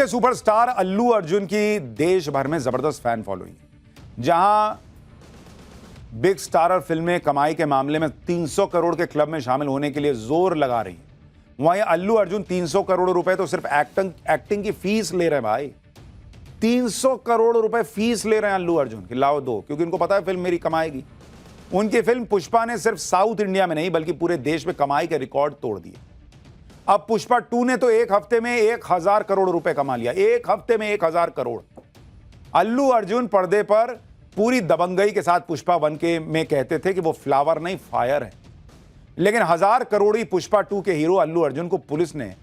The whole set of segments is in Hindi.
के सुपरस्टार अल्लू अर्जुन की देश भर में जबरदस्त फैन फॉलोइंग है। जहां बिग स्टारर फिल्में कमाई के मामले में 300 करोड़ के क्लब में शामिल होने के लिए जोर लगा रही हैं, वहीं अल्लू अर्जुन 300 करोड़ रुपए तो सिर्फ एक्टिंग की फीस ले रहे हैं भाई। 300 करोड़ रुपए फीस ले रहे हैं अल्लू अर्जुन की, लाओ दो, क्योंकि उनको पता है फिल्म मेरी कमाएगी। उनकी फिल्म पुष्पा ने सिर्फ साउथ इंडिया में नहीं बल्कि पूरे देश में कमाई के रिकॉर्ड तोड़ दिए। अब पुष्पा 2 ने तो एक हफ्ते में 1000 करोड़ रुपए कमा लिया, एक हफ्ते में 1000 करोड़। अल्लू अर्जुन पर्दे पर पूरी दबंगई के साथ पुष्पा 1 के में कहते थे कि वो फ्लावर नहीं फायर है, लेकिन 1000 करोड़ी पुष्पा 2 के हीरो अल्लू अर्जुन को पुलिस ने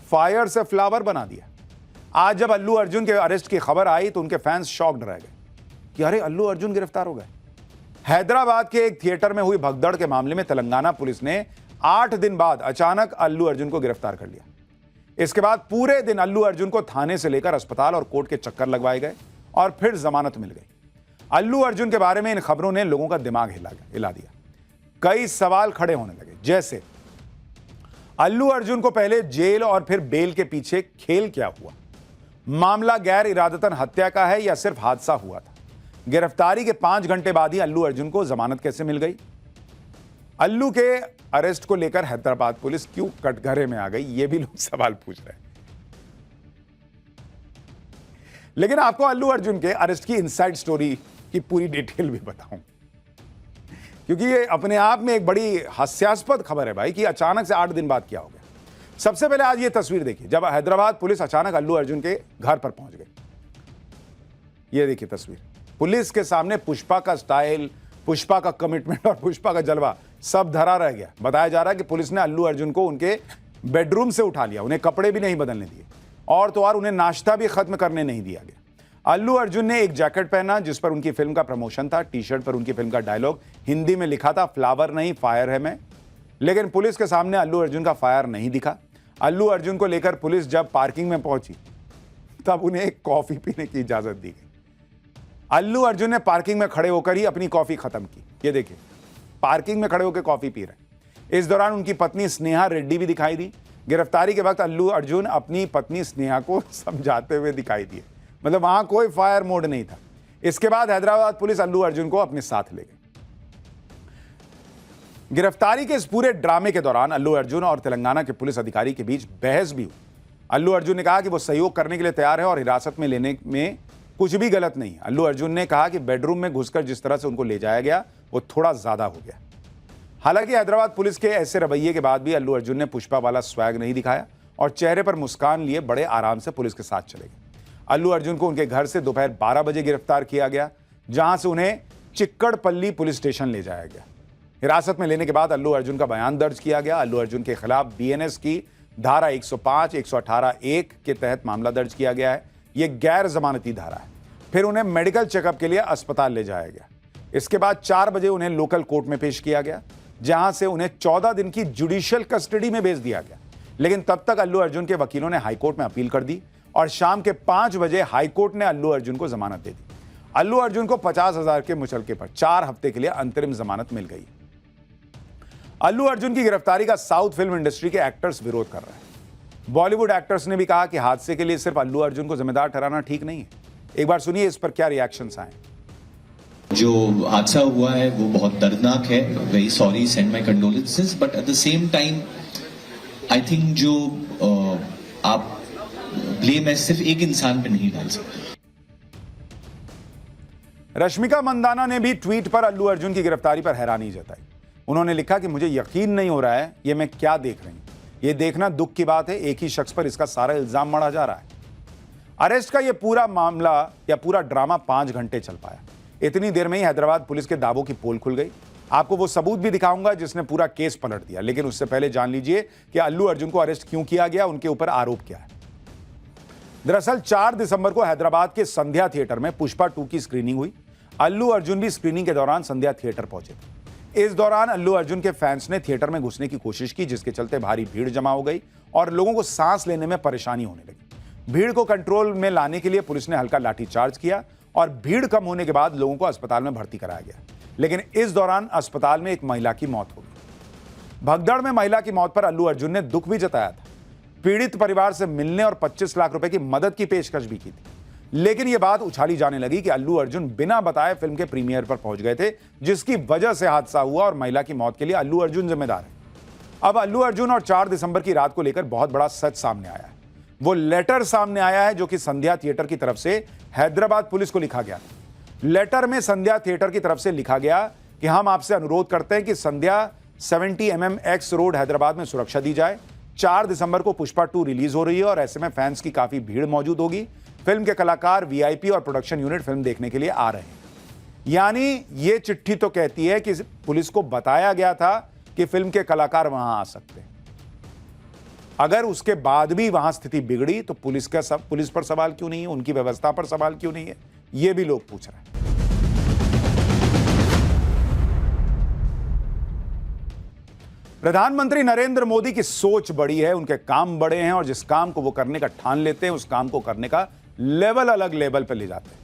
फायर से फ्लावर बना दिया। आज जब अल्लू अर्जुन के अरेस्ट की खबर आई तो उनके फैंस शॉक्ड रह गए कि अरे अल्लू अर्जुन गिरफ्तार हो गए। हैदराबाद के एक थिएटर में हुई भगदड़ के मामले में तेलंगाना पुलिस ने 8 दिन बाद अचानक अल्लू अर्जुन को गिरफ्तार कर लिया। इसके बाद पूरे दिन अल्लू अर्जुन को थाने से लेकर अस्पताल और कोर्ट के चक्कर लगवाए गए और फिर जमानत मिल गई। अल्लू अर्जुन के बारे में इन खबरों ने लोगों का दिमाग हिला दिया। कई सवाल खड़े होने लगे, जैसे अल्लू अर्जुन को पहले जेल और फिर बेल के पीछे खेल क्या हुआ? मामला गैर इरादतन हत्या का है या सिर्फ हादसा हुआ था? गिरफ्तारी के 5 घंटे बाद ही अल्लू अर्जुन को जमानत कैसे मिल गई? अल्लू के अरेस्ट को लेकर हैदराबाद पुलिस क्यों कटघरे में आ गई, ये भी लोग सवाल पूछ रहे हैं। लेकिन आपको अल्लू अर्जुन के अरेस्ट की इनसाइड स्टोरी की पूरी डिटेल भी बताऊं, क्योंकि ये अपने आप में एक बड़ी हास्यास्पद खबर है भाई कि अचानक से 8 दिन बाद क्या हो गया। सबसे पहले आज ये तस्वीर देखिए, जब हैदराबाद पुलिस अचानक अल्लू अर्जुन के घर पर पहुंच गई। ये देखिए तस्वीर, पुलिस के सामने पुष्पा का स्टाइल, पुष्पा का कमिटमेंट और पुष्पा का जलवा सब धरा रह गया। बताया जा रहा है कि पुलिस ने अल्लू अर्जुन को उनके बेडरूम से उठा लिया, उन्हें कपड़े भी नहीं बदलने दिए और तो और उन्हें नाश्ता भी खत्म करने नहीं दिया गया। अल्लू अर्जुन ने एक जैकेट पहना जिस पर उनकी फिल्म का प्रमोशन था। टी शर्ट पर उनकी फिल्म का डायलॉग हिंदी में लिखा था, फ्लावर नहीं फायर है मैं। लेकिन पुलिस के सामने अल्लू अर्जुन का फायर नहीं दिखा। अल्लू अर्जुन को लेकर पुलिस जब पार्किंग में पहुंची तब उन्हें एक कॉफी पीने की इजाजत दी गई। अल्लू अर्जुन ने पार्किंग में खड़े होकर ही अपनी कॉफी खत्म की। ये देखिए, पार्किंग में खड़े होकर कॉफी पी रहे। इस दौरान उनकी पत्नी स्नेहा रेड्डी भी दिखाई दी। गिरफ्तारी के वक्त अल्लू अर्जुन अपनी पत्नी स्नेहा को समझाते हुए दिखाई दिए, मतलब वहां कोई फायर मोड नहीं था। इसके बाद हैदराबाद पुलिस अल्लू अर्जुन को अपने साथ ले गई। गिरफ्तारी के इस पूरे ड्रामे के दौरान अल्लू अर्जुन और तेलंगाना के पुलिस अधिकारी के बीच बहस भी हुई। अल्लू अर्जुन ने कहा कि वो सहयोग करने के लिए तैयार है और हिरासत में लेने में कुछ भी गलत नहीं। अल्लू अर्जुन ने कहा कि बेडरूम में घुसकर जिस तरह से उनको ले जाया गया वो थोड़ा ज्यादा हो गया। हालांकि हैदराबाद पुलिस के ऐसे रवैये के बाद भी अल्लू अर्जुन ने पुष्पा वाला स्वैग नहीं दिखाया और चेहरे पर मुस्कान लिए बड़े आराम से पुलिस के साथ चले गए। अल्लू अर्जुन को उनके घर से दोपहर 12 बजे गिरफ्तार किया गया, जहां से उन्हें चिक्कड़पल्ली पुलिस स्टेशन ले जाया गया। हिरासत में लेने के बाद अल्लू अर्जुन का बयान दर्ज किया गया। अल्लू अर्जुन के खिलाफ बीएनएस की धारा 105, 118(1) के तहत मामला दर्ज किया गया है। यह गैर जमानती धारा है। फिर उन्हें मेडिकल चेकअप के लिए अस्पताल ले जाया गया। इसके बाद 4 बजे उन्हें लोकल कोर्ट में पेश किया गया, जहां से उन्हें 14 दिन की जुडिशियल कस्टडी में भेज दिया गया। लेकिन तब तक अल्लू अर्जुन के वकीलों ने हाईकोर्ट में अपील कर दी और शाम के 5 बजे हाईकोर्ट ने अल्लू अर्जुन को जमानत दे दी। अल्लू अर्जुन को 50,000 के मुचलके पर 4 हफ्ते के लिए अंतरिम जमानत मिल गई। अल्लू अर्जुन की गिरफ्तारी का साउथ फिल्म इंडस्ट्री के एक्टर्स विरोध कर रहे हैं। बॉलीवुड एक्टर्स ने भी कहा कि हादसे के लिए सिर्फ अल्लू अर्जुन को जिम्मेदार ठहराना ठीक नहीं है। एक बार सुनिए इस पर क्या रिएक्शंस आए। जो हादसा हुआ है वो बहुत दर्दनाक है। Very sorry, send my condolences, but at the same time I think जो आप ब्लेम है सिर्फ एक इंसान पे नहीं डाल सकते। रश्मिका मंदाना ने भी ट्वीट पर अल्लू अर्जुन की गिरफ्तारी पर हैरानी जताई। उन्होंने लिखा कि मुझे यकीन नहीं हो रहा है ये मैं क्या देख रही हूं। ये देखना दुख की बात है, एक ही शख्स पर इसका सारा इल्जाम मढ़ा जा रहा है। अरेस्ट का ये पूरा मामला या पूरा ड्रामा 5 घंटे चल पाया। इतनी देर में ही हैदराबाद पुलिस के दावों की पोल खुल गई। आपको वो सबूत भी दिखाऊंगा जिसने पूरा केस पलट दिया, लेकिन उससे पहले जान लीजिए कि अल्लू अर्जुन को अरेस्ट क्यों किया गया, उनके ऊपर आरोप क्या है। दरअसल 4 दिसंबर को हैदराबाद के संध्या थिएटर में पुष्पा 2 की स्क्रीनिंग हुई। अल्लू अर्जुन भी स्क्रीनिंग के दौरान संध्या थिएटर पहुंचे थे। इस दौरान अल्लू अर्जुन के फैंस ने थिएटर में घुसने की कोशिश की, जिसके चलते भारी भीड़ जमा हो गई और लोगों को सांस लेने में परेशानी होने लगी। भीड़ को कंट्रोल में लाने के लिए पुलिस ने हल्का लाठीचार्ज किया और भीड़ कम होने के बाद लोगों को अस्पताल में भर्ती कराया गया। लेकिन इस दौरान अस्पताल में एक महिला की मौत हो गई। भगदड़ में महिला की मौत पर अल्लू अर्जुन ने दुख भी जताया था। पीड़ित परिवार से मिलने और 25 लाख रुपए की मदद की पेशकश भी की थी। लेकिन यह बात उछाली जाने लगी कि अल्लू अर्जुन बिना बताए फिल्म के प्रीमियर पर पहुंच गए थे, जिसकी वजह से हादसा हुआ और महिला की मौत के लिए अल्लू अर्जुन जिम्मेदार है। अब अल्लू अर्जुन और 4 दिसंबर की रात को लेकर बहुत बड़ा सच सामने आया है। वो लेटर सामने आया है जो कि संध्या थिएटर की तरफ से हैदराबाद पुलिस को लिखा गया। लेटर में संध्या थिएटर की तरफ से लिखा गया कि हम आपसे अनुरोध करते हैं कि संध्या 70 mm एक्स रोड हैदराबाद में सुरक्षा दी जाए। 4 दिसंबर को पुष्पा 2 रिलीज हो रही है और ऐसे में फैंस की काफी भीड़ मौजूद होगी। फिल्म के कलाकार, वीआईपी और प्रोडक्शन यूनिट फिल्म देखने के लिए आ रहे हैं। यानी ये चिट्ठी तो कहती है कि पुलिस को बताया गया था कि फिल्म के कलाकार वहां आ सकते हैं। अगर उसके बाद भी वहां स्थिति बिगड़ी तो पुलिस पर सवाल क्यों नहीं है, उनकी व्यवस्था पर सवाल क्यों नहीं है, ये भी लोग पूछ रहे हैं। प्रधानमंत्री नरेंद्र मोदी की सोच बड़ी है, उनके काम बड़े हैं और जिस काम को वो करने का ठान लेते हैं उस काम को करने का लेवल अलग लेवल पर ले जाते हैं।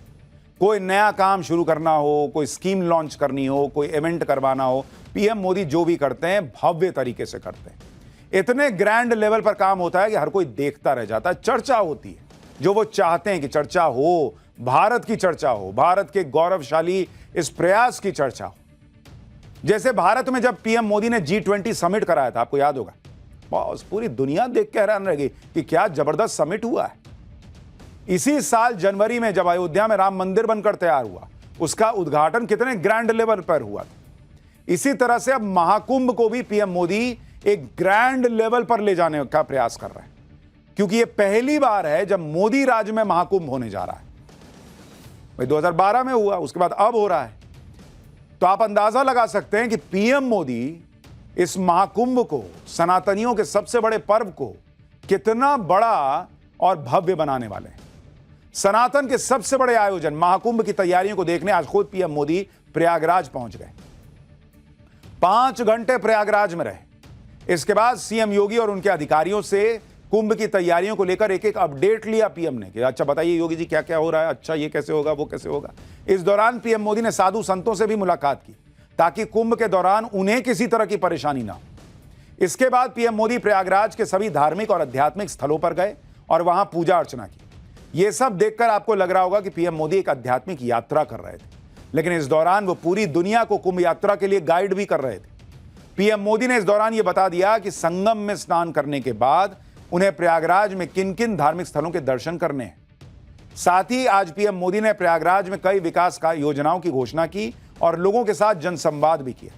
कोई नया काम शुरू करना हो, कोई स्कीम लॉन्च करनी हो, कोई इवेंट करवाना हो, पीएम मोदी जो भी करते हैं भव्य तरीके से करते हैं। इतने ग्रैंड लेवल पर काम होता है कि हर कोई देखता रह जाता है। चर्चा होती है, जो वो चाहते हैं कि चर्चा हो, भारत की चर्चा हो, भारत के गौरवशाली इस प्रयास की चर्चा हो। जैसे भारत में जब पीएम मोदी ने G20 समिट कराया था, आपको याद होगा, बस पूरी दुनिया देख के हैरान रह गई कि क्या जबरदस्त समिट हुआ है। इसी साल जनवरी में जब अयोध्या में राम मंदिर बनकर तैयार हुआ, उसका उद्घाटन कितने ग्रैंड लेवल पर हुआ था। इसी तरह से अब महाकुंभ को भी पीएम मोदी एक ग्रैंड लेवल पर ले जाने का प्रयास कर रहे हैं, क्योंकि यह पहली बार है जब मोदी राज में महाकुंभ होने जा रहा है। भाई 2012 में हुआ, उसके बाद अब हो रहा है। तो आप अंदाजा लगा सकते हैं कि पीएम मोदी इस महाकुंभ को, सनातनियों के सबसे बड़े पर्व को, कितना बड़ा और भव्य बनाने वाले हैं। सनातन के सबसे बड़े आयोजन महाकुंभ की तैयारियों को देखने आज खुद पीएम मोदी प्रयागराज पहुंच गए। 5 घंटे प्रयागराज में रहे। इसके बाद सीएम योगी और उनके अधिकारियों से कुंभ की तैयारियों को लेकर एक अपडेट लिया पीएम ने कि अच्छा बताइए योगी जी क्या क्या हो रहा है, अच्छा ये कैसे होगा, वो कैसे होगा। इस दौरान पीएम मोदी ने साधु संतों से भी मुलाकात की ताकि कुंभ के दौरान उन्हें किसी तरह की परेशानी ना हो। इसके बाद पीएम मोदी प्रयागराज के सभी धार्मिक और आध्यात्मिक स्थलों पर गए और वहां पूजा अर्चना की। यह सब देखकर आपको लग रहा होगा कि पीएम मोदी एक आध्यात्मिक यात्रा कर रहे थे, लेकिन इस दौरान वो पूरी दुनिया को कुंभ यात्रा के लिए गाइड भी कर रहे थे। पीएम मोदी ने इस दौरान यह बता दिया कि संगम में स्नान करने के बाद उन्हें प्रयागराज में किन किन धार्मिक स्थलों के दर्शन करने हैं। साथ ही आज पीएम मोदी ने प्रयागराज में कई विकास योजनाओं की घोषणा की और लोगों के साथ जनसंवाद भी किया।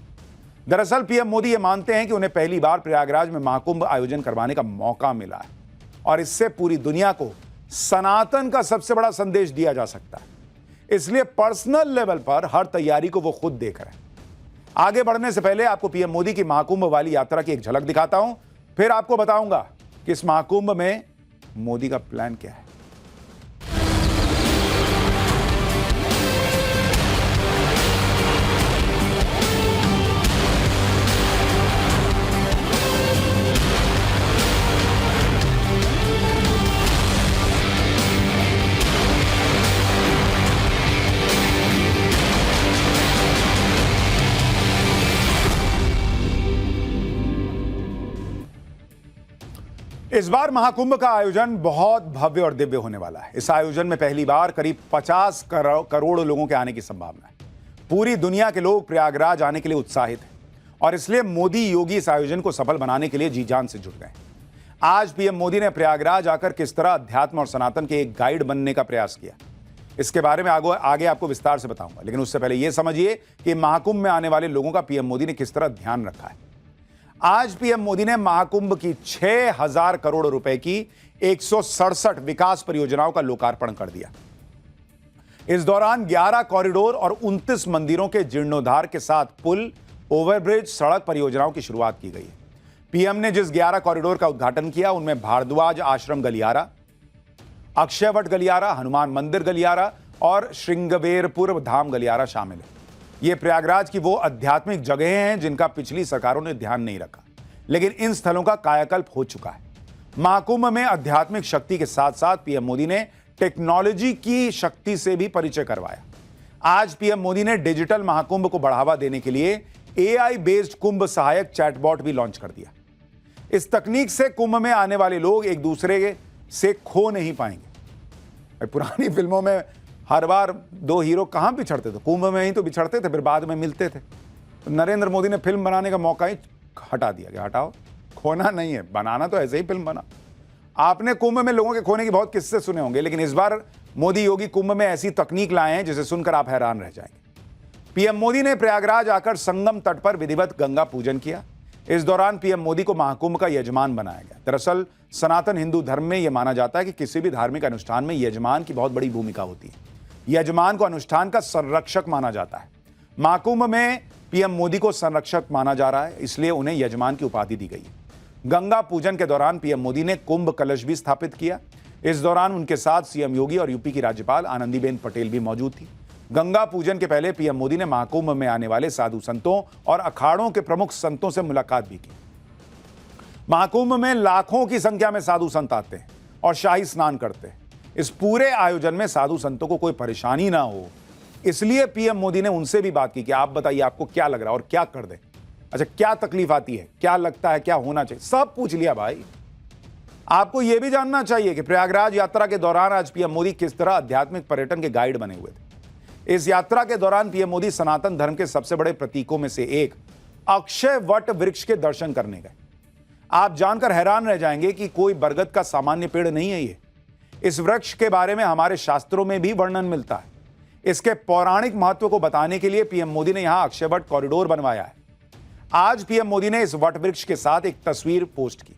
दरअसल पीएम मोदी ये मानते हैं कि उन्हें पहली बार प्रयागराज में महाकुंभ आयोजन करवाने का मौका मिला है और इससे पूरी दुनिया को सनातन का सबसे बड़ा संदेश दिया जा सकता है। इसलिए पर्सनल लेवल पर हर तैयारी को वो खुद देख रहे हैं। आगे बढ़ने से पहले आपको पीएम मोदी की महाकुंभ वाली यात्रा की एक झलक दिखाता हूं, फिर आपको बताऊंगा कि इस महाकुंभ में मोदी का प्लान क्या है। इस बार महाकुंभ का आयोजन बहुत भव्य और दिव्य होने वाला है। इस आयोजन में पहली बार करीब 50 करोड़ लोगों के आने की संभावना है। पूरी दुनिया के लोग प्रयागराज आने के लिए उत्साहित हैं और इसलिए मोदी योगी इस आयोजन को सफल बनाने के लिए जी जान से जुट गए। आज पीएम मोदी ने प्रयागराज आकर किस तरह अध्यात्म और सनातन के एक गाइड बनने का प्रयास किया, इसके बारे में आगे आपको विस्तार से बताऊंगा। लेकिन उससे पहले यह समझिए कि महाकुंभ में आने वाले लोगों का पीएम मोदी ने किस तरह ध्यान रखा है। आज पीएम मोदी ने महाकुंभ की 6000 करोड़ रुपए की 167 विकास परियोजनाओं का लोकार्पण कर दिया। इस दौरान 11 कॉरिडोर और 29 मंदिरों के जीर्णोद्धार के साथ पुल, ओवरब्रिज, सड़क परियोजनाओं की शुरुआत की गई है। पीएम ने जिस 11 कॉरिडोर का उद्घाटन किया उनमें भारद्वाज आश्रम गलियारा, अक्षयवट गलियारा, हनुमान मंदिर गलियारा और श्रृंगवेरपुर धाम गलियारा शामिल है। ये प्रयागराज की वो आध्यात्मिक जगहें हैं जिनका पिछली सरकारों ने ध्यान नहीं रखा, लेकिन इन स्थलों का कायाकल्प हो चुका है। महाकुंभ में आध्यात्मिक शक्ति के साथ साथ पीएम मोदी ने टेक्नोलॉजी की शक्ति से भी परिचय करवाया। आज पीएम मोदी ने डिजिटल महाकुंभ को बढ़ावा देने के लिए AI बेस्ड कुंभ सहायक चैटबॉट भी लॉन्च कर दिया। इस तकनीक से कुंभ में आने वाले लोग एक दूसरे से खो नहीं पाएंगे। पुरानी फिल्मों में हर बार दो हीरो कहां बिछड़ते थे? कुंभ में ही तो बिछड़ते थे, फिर बाद में मिलते थे। तो नरेंद्र मोदी ने फिल्म बनाने का मौका ही हटा दिया कि हटाओ, खोना नहीं है, बनाना तो ऐसे ही फिल्म बना। आपने कुंभ में लोगों के खोने की बहुत किस्से सुने होंगे, लेकिन इस बार मोदी योगी कुंभ में ऐसी तकनीक लाए हैं जिसे सुनकर आप हैरान रह जाएंगे। पीएम मोदी ने प्रयागराज आकर संगम तट पर विधिवत गंगा पूजन किया। इस दौरान पीएम मोदी को महाकुंभ का यजमान बनाया गया। दरअसल सनातन हिंदू धर्म में यह माना जाता है कि किसी भी धार्मिक अनुष्ठान में यजमान की बहुत बड़ी भूमिका होती है। यजमान को अनुष्ठान का संरक्षक माना जाता है। महाकुंभ में पीएम मोदी को संरक्षक माना जा रहा है, इसलिए उन्हें यजमान की उपाधि दी गई है। गंगा पूजन के दौरान पीएम मोदी ने कुंभ कलश भी स्थापित किया। इस दौरान उनके साथ सीएम योगी और यूपी की राज्यपाल आनंदीबेन पटेल भी मौजूद थी। गंगा पूजन के पहले पीएम मोदी ने महाकुंभ में आने वाले साधु संतों और अखाड़ों के प्रमुख संतों से मुलाकात भी की। महाकुंभ में लाखों की संख्या में साधु संत आते हैं और शाही स्नान करते हैं। इस पूरे आयोजन में साधु संतों को कोई परेशानी ना हो, इसलिए पीएम मोदी ने उनसे भी बात की कि आप बताइए आपको क्या लग रहा है और क्या कर दें। अच्छा, क्या तकलीफ आती है, क्या लगता है, क्या होना चाहिए, सब पूछ लिया भाई। आपको यह भी जानना चाहिए कि प्रयागराज यात्रा के दौरान आज पीएम मोदी किस तरह आध्यात्मिक पर्यटन के गाइड बने हुए थे। इस यात्रा के दौरान पीएम मोदी सनातन धर्म के सबसे बड़े प्रतीकों में से एक अक्षय वट वृक्ष के दर्शन करने गए। आप जानकर हैरान रह जाएंगे कि कोई बरगद का सामान्य पेड़ नहीं है ये। इस वृक्ष के बारे में हमारे शास्त्रों में भी वर्णन मिलता है। इसके पौराणिक महत्व को बताने के लिए पीएम मोदी ने यहां अक्षयवट कॉरिडोर बनवाया है। आज पीएम मोदी ने इस वट वृक्ष के साथ एक तस्वीर पोस्ट की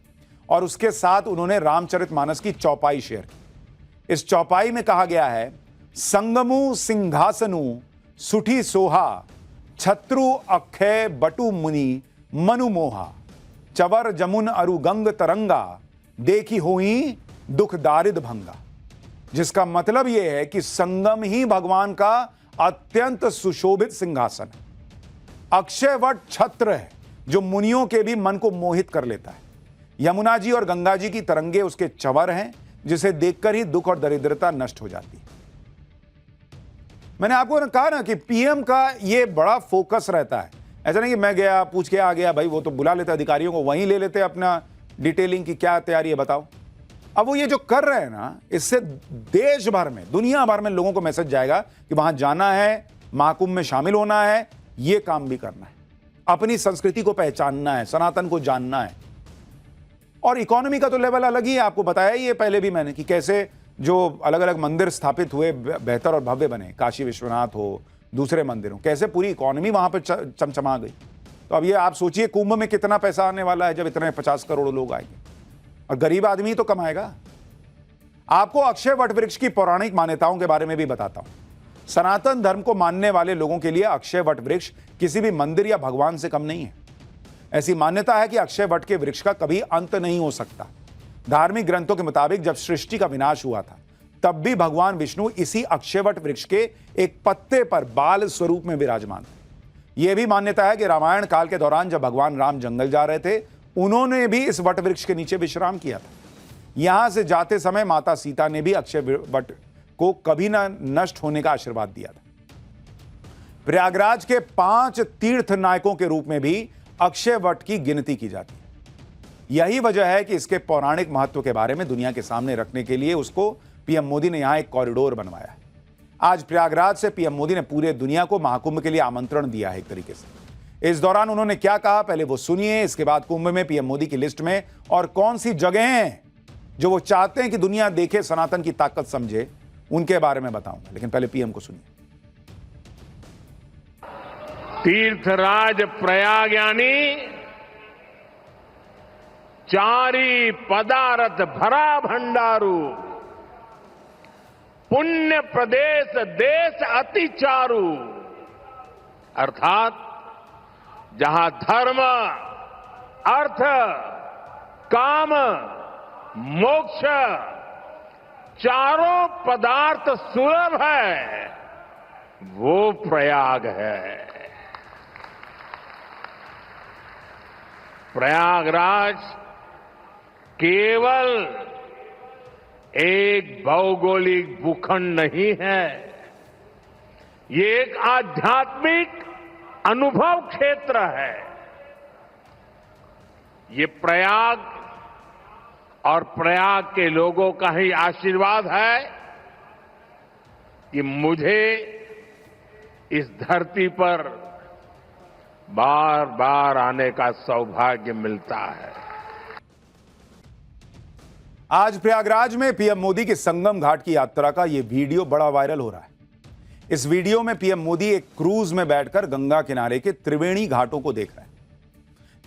और उसके साथ उन्होंने रामचरितमानस की चौपाई शेयर की। इस चौपाई में कहा गया है, संगमु सिंहासनु सुठी सोहा, छत्रु अक्षय बटु मुनि मनु मोहा, चवर जमुन अरु गंग तरंगा, देखी होई दुख दारिद भंगा। जिसका मतलब यह है कि संगम ही भगवान का अत्यंत सुशोभित सिंहासन है। अक्षयवट छत्र है जो मुनियों के भी मन को मोहित कर लेता है। यमुना जी और गंगा जी की तरंगे उसके चवर हैं, जिसे देखकर ही दुख और दरिद्रता नष्ट हो जाती है। मैंने आपको कहा ना कि पीएम का यह बड़ा फोकस रहता है। ऐसा नहीं कि मैं गया पूछ के आ गया, भाई वो तो बुला लेते अधिकारियों को, वहीं ले लेते अपना डिटेलिंग की क्या तैयारी है बताओ। अब वो ये जो कर रहे हैं ना, इससे देश भर में, दुनिया भर में लोगों को मैसेज जाएगा कि वहां जाना है, महाकुंभ में शामिल होना है, ये काम भी करना है, अपनी संस्कृति को पहचानना है, सनातन को जानना है। और इकोनॉमी का तो लेवल अलग ही है। आपको बताया ये पहले भी मैंने कि कैसे जो अलग अलग मंदिर स्थापित हुए, बेहतर और भव्य बने, काशी विश्वनाथ हो, दूसरे मंदिर हो, कैसे पूरी इकोनॉमी वहां पर चमचमा गई। तो अब ये आप सोचिए कुंभ में कितना पैसा आने वाला है जब इतने 50 करोड़ लोग आएंगे, और गरीब आदमी तो कमाएगा। आपको अक्षय वट वृक्ष की पौराणिक मान्यताओं के बारे में भी बताता हूं। सनातन धर्म को मानने वाले लोगों के लिए अक्षय वट वृक्ष किसी भी मंदिर या भगवान से कम नहीं है। ऐसी मान्यता है कि अक्षय वट के वृक्ष का कभी अंत नहीं हो सकता। धार्मिक ग्रंथों के मुताबिक जब सृष्टि का विनाश हुआ था, तब भी भगवान विष्णु इसी अक्षय वट वृक्ष के एक पत्ते पर बाल स्वरूप में विराजमान थे। यह भी मान्यता है कि रामायण काल के दौरान जब भगवान राम जंगल जा रहे थे, उन्होंने भी इस वट वृक्ष के नीचे विश्राम किया था। यहां से जाते समय माता सीता ने भी अक्षय वट को कभी न नष्ट होने का आशीर्वाद दिया था। प्रयागराज के 5 तीर्थ नायकों के रूप में भी अक्षय वट की गिनती की जाती है। यही वजह है कि इसके पौराणिक महत्व के बारे में दुनिया के सामने रखने के लिए उसको पीएम मोदी ने यहां एक कॉरिडोर बनवाया है। आज प्रयागराज से पीएम मोदी ने पूरे दुनिया को महाकुंभ के लिए आमंत्रण दिया है एक तरीके से। इस दौरान उन्होंने क्या कहा, पहले वो सुनिए, इसके बाद कुंभ में पीएम मोदी की लिस्ट में और कौन सी जगह हैं जो वो चाहते हैं कि दुनिया देखे, सनातन की ताकत समझे, उनके बारे में बताऊंगा। लेकिन पहले पीएम को सुनिए। तीर्थराज प्रयाग यानी चारी पदारथ भरा भंडारू, पुण्य प्रदेश देश अति चारू। अर्थात जहां धर्म, अर्थ, काम, मोक्ष चारों पदार्थ सुलभ है, वो प्रयाग है। प्रयागराज केवल एक भौगोलिक भूखंड नहीं है, ये एक आध्यात्मिक अनुभव क्षेत्र है। ये प्रयाग और प्रयाग के लोगों का ही आशीर्वाद है कि मुझे इस धरती पर बार बार आने का सौभाग्य मिलता है। आज प्रयागराज में पीएम मोदी के संगम घाट की यात्रा का यह वीडियो बड़ा वायरल हो रहा है। इस वीडियो में पीएम मोदी एक क्रूज में बैठकर गंगा किनारे के त्रिवेणी घाटों को देख रहे हैं।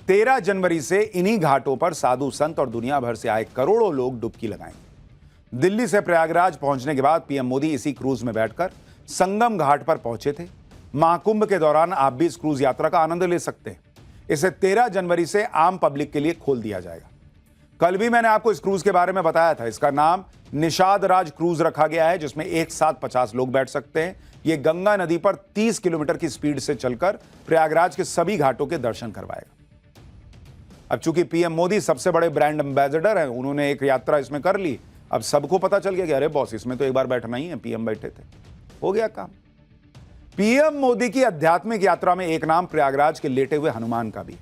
13 जनवरी से इन्हीं घाटों पर साधु संत और दुनिया भर से आए करोड़ों लोग डुबकी लगाएंगे। दिल्ली से प्रयागराज पहुंचने के बाद पीएम मोदी इसी क्रूज में बैठकर संगम घाट पर पहुंचे थे। महाकुंभ के दौरान आप भी इस क्रूज यात्रा का आनंद ले सकते हैं। इसे 13 जनवरी से आम पब्लिक के लिए खोल दिया जाएगा। कल भी मैंने आपको इस क्रूज के बारे में बताया था। इसका नाम निषाद राज क्रूज रखा गया है, जिसमें एक साथ 50 लोग बैठ सकते हैं। यह गंगा नदी पर 30 किलोमीटर की स्पीड से चलकर प्रयागराज के सभी घाटों के दर्शन करवाएगा। अब चूंकि पीएम मोदी सबसे बड़े ब्रांड एम्बेसडर हैं, उन्होंने एक यात्रा इसमें कर ली। अब सबको पता चल गया कि अरे बॉस, इसमें तो एक बार बैठना ही है, पीएम बैठे थे, हो गया काम। पीएम मोदी की आध्यात्मिक यात्रा में एक नाम प्रयागराज के लेटे हुए हनुमान का भी।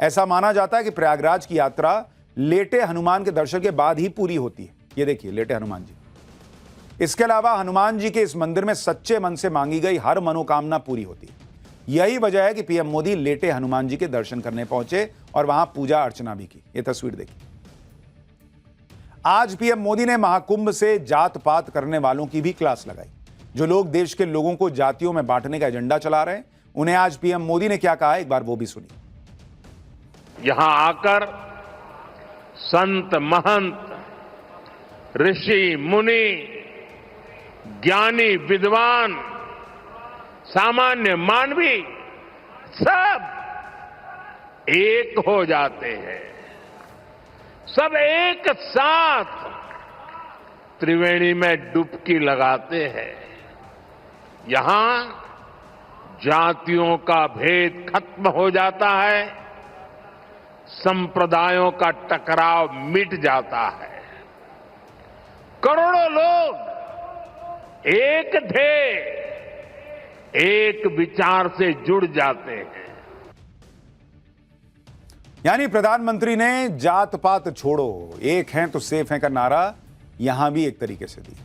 ऐसा माना जाता है कि प्रयागराज की यात्रा लेटे हनुमान के दर्शन के बाद ही पूरी होती है। ये देखिए लेटे हनुमान जी। इसके अलावा हनुमान जी के इस मंदिर में सच्चे मन से मांगी गई हर मनोकामना पूरी होती है। यही वजह है कि पीएम मोदी लेटे हनुमान जी के दर्शन करने पहुंचे और वहां पूजा अर्चना भी की। ये तस्वीर देखिए। आज पीएम मोदी ने महाकुंभ से जात पात करने वालों की भी क्लास लगाई। जो लोग देश के लोगों को जातियों में बांटने का एजेंडा चला रहे हैं, उन्हें आज पीएम मोदी ने क्या कहा, एक बार वो भी सुनिए। यहां आकर संत महंत, ऋषि मुनि, ज्ञानी विद्वान, सामान्य मानवी सब एक हो जाते हैं। सब एक साथ त्रिवेणी में डुबकी लगाते हैं। यहां जातियों का भेद खत्म हो जाता है, संप्रदायों का टकराव मिट जाता है। करोड़ों लोग एक ध्येय, एक विचार से जुड़ जाते हैं। यानी प्रधानमंत्री ने जात पात छोड़ो, एक हैं तो सेफ हैं का नारा यहां भी एक तरीके से दिया।